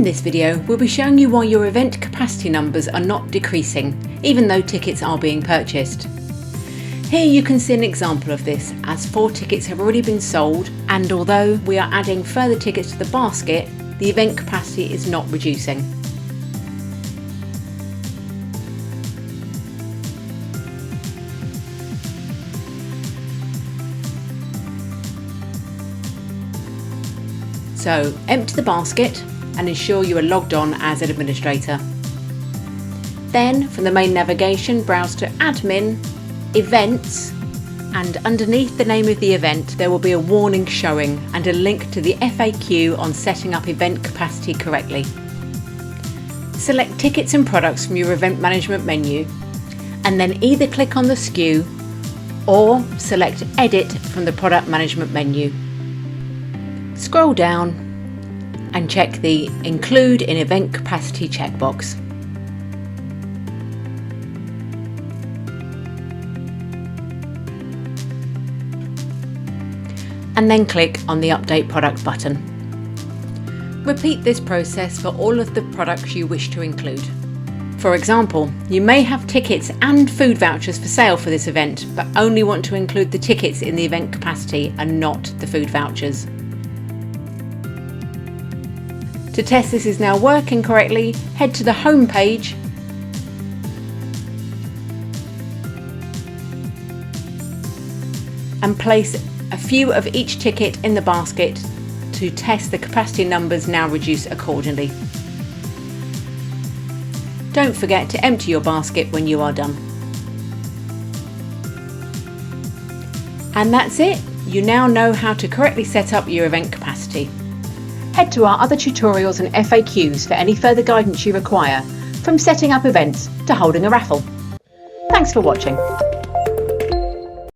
this video, we'll be showing you why your event capacity numbers are not decreasing, even though tickets are being purchased. Here you can see an example of this, as 4 tickets have already been sold, and although we are adding further tickets to the basket, the event capacity is not reducing. So empty the basket and ensure you are logged on as an administrator. Then from the main navigation, browse to Admin, Events, and underneath the name of the event there will be a warning showing and a link to the FAQ on setting up event capacity correctly. Select Tickets and Products from your event management menu and then either click on the SKU or select Edit from the product management menu. Scroll down and check the Include in Event Capacity checkbox. And then click on the Update Product button. Repeat this process for all of the products you wish to include. For example, you may have tickets and food vouchers for sale for this event, but only want to include the tickets in the event capacity and not the food vouchers. To test this is now working correctly, head to the home page and place a few of each ticket in the basket to test the capacity numbers now reduce accordingly. Don't forget to empty your basket when you are done. And that's it, you now know how to correctly set up your event capacity. Head to our other tutorials and FAQs for any further guidance you require, from setting up events to holding a raffle. Thanks for watching.